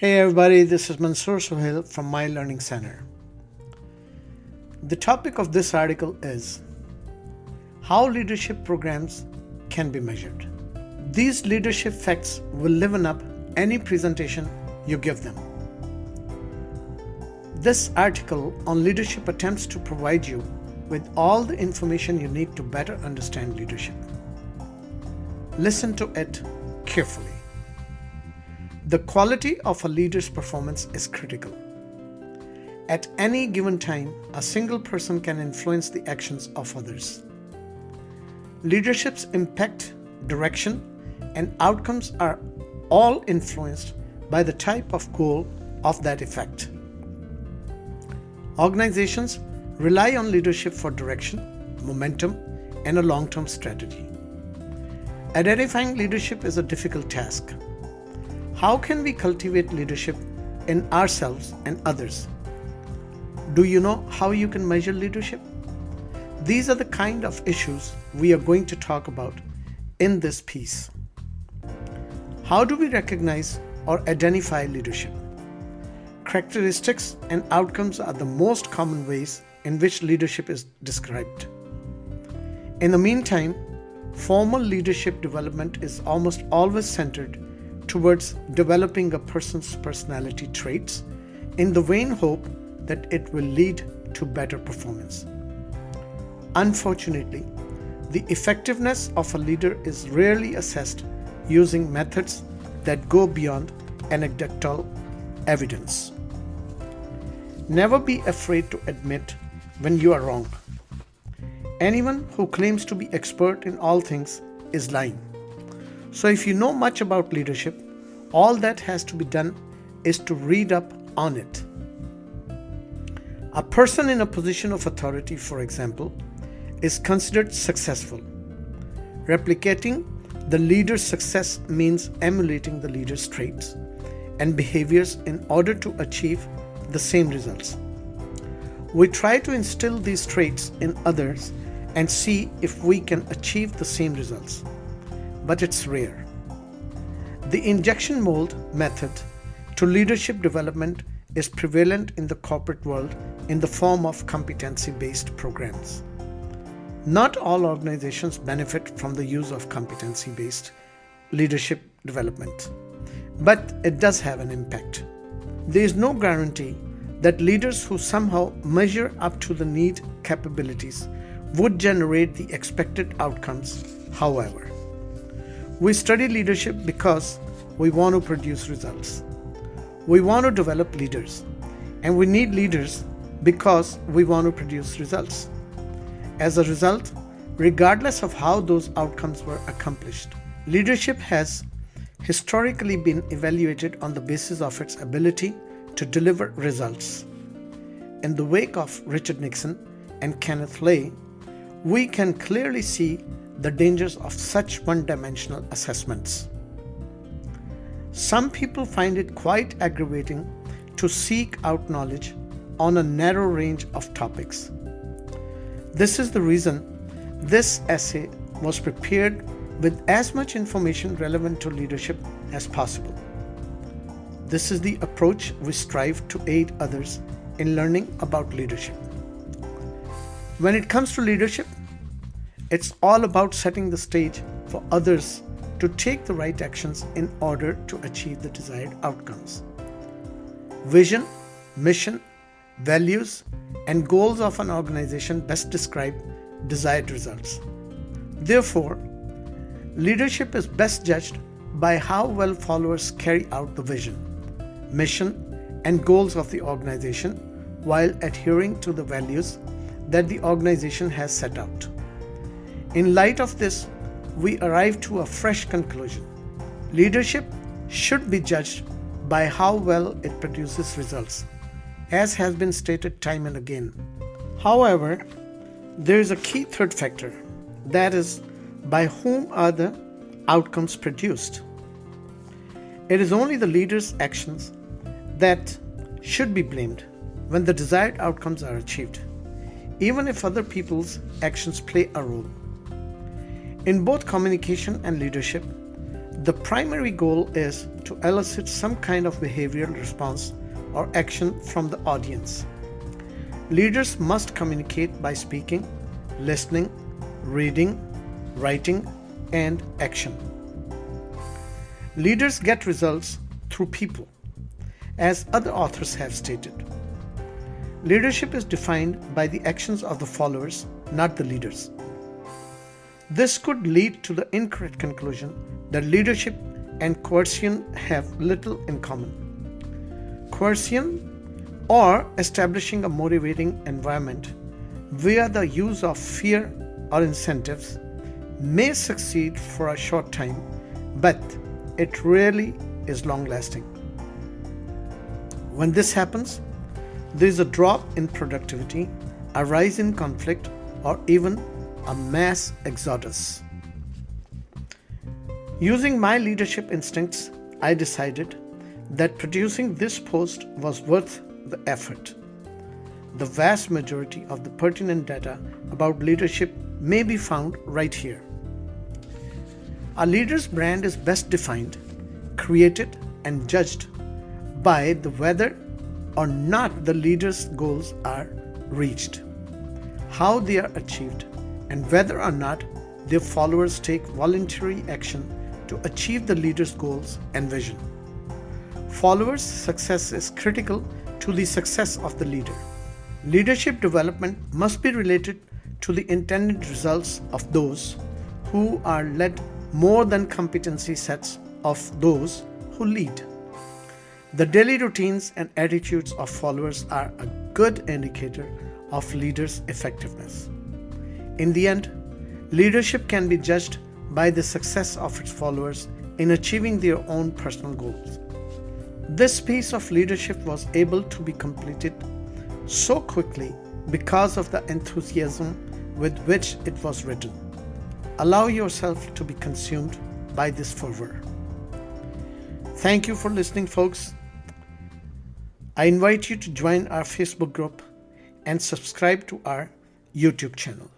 Hey everybody, this is Mansoor Sohail from My Learning Center. The topic of this article is how leadership programs can be measured. These leadership facts will liven up any presentation you give them. This article on leadership attempts to provide you with all the information you need to better understand leadership. Listen to it carefully. The quality of a leader's performance is critical. At any given time, a single person can influence the actions of others. Leadership's impact, direction, and outcomes are all influenced by the type of goal of that effect. Organizations rely on leadership for direction, momentum, and a long-term strategy. Identifying leadership is a difficult task. How can we cultivate leadership in ourselves and others? Do you know how you can measure leadership? These are the kind of issues we are going to talk about in this piece. How do we recognize or identify leadership? Characteristics and outcomes are the most common ways in which leadership is described. In the meantime, formal leadership development is almost always centered towards developing a person's personality traits in the vain hope that it will lead to better performance. Unfortunately, the effectiveness of a leader is rarely assessed using methods that go beyond anecdotal evidence. Never be afraid to admit when you are wrong. Anyone who claims to be expert in all things is lying. So if you know much about leadership, all that has to be done is to read up on it. A person in a position of authority, for example, is considered successful. Replicating the leader's success means emulating the leader's traits and behaviors in order to achieve the same results. We try to instill these traits in others and see if we can achieve the same results. But it's rare. The injection mold method to leadership development is prevalent in the corporate world in the form of competency-based programs. Not all organizations benefit from the use of competency-based leadership development, but it does have an impact. There is no guarantee that leaders who somehow measure up to the need capabilities would generate the expected outcomes, however. We study leadership because we want to produce results. We want to develop leaders, and we need leaders because we want to produce results. As a result, regardless of how those outcomes were accomplished, leadership has historically been evaluated on the basis of its ability to deliver results. In the wake of Richard Nixon and Kenneth Lay, we can clearly see the dangers of such one-dimensional assessments. Some people find it quite aggravating to seek out knowledge on a narrow range of topics. This is the reason this essay was prepared with as much information relevant to leadership as possible. This is the approach we strive to aid others in learning about leadership. When it comes to leadership, it's all about setting the stage for others to take the right actions in order to achieve the desired outcomes. Vision, mission, values, and goals of an organization best describe desired results. Therefore, leadership is best judged by how well followers carry out the vision, mission, and goals of the organization while adhering to the values that the organization has set out. In light of this, we arrive to a fresh conclusion. Leadership should be judged by how well it produces results, as has been stated time and again. However, there is a key third factor, that is, by whom are the outcomes produced? It is only the leader's actions that should be blamed when the desired outcomes are achieved, even if other people's actions play a role. In both communication and leadership, The primary goal is to elicit some kind of behavioral response or action from the audience. Leaders must communicate by speaking, listening, reading, writing, and action. Leaders get results through people, as other authors have stated. Leadership is defined by the actions of the followers, not the leaders. This could lead to the incorrect conclusion that leadership and coercion have little in common. Coercion, or establishing a motivating environment via the use of fear or incentives, may succeed for a short time, but it rarely is long-lasting. When this happens, there is a drop in productivity, a rise in conflict, or even a mass exodus. Using my leadership instincts, I decided that producing this post was worth the effort. The vast majority of the pertinent data about leadership may be found right here. A leader's brand is best defined, created, and judged by the whether or not the leader's goals are reached, how they are achieved, and whether or not their followers take voluntary action to achieve the leader's goals and vision. Followers' success is critical to the success of the leader. Leadership development must be related to the intended results of those who are led more than competency sets of those who lead. The daily routines and attitudes of followers are a good indicator of leaders' effectiveness. In the end, leadership can be judged by the success of its followers in achieving their own personal goals. This piece of leadership was able to be completed so quickly because of the enthusiasm with which it was written. Allow yourself to be consumed by this fervor. Thank you for listening, folks. I invite you to join our Facebook group and subscribe to our YouTube channel.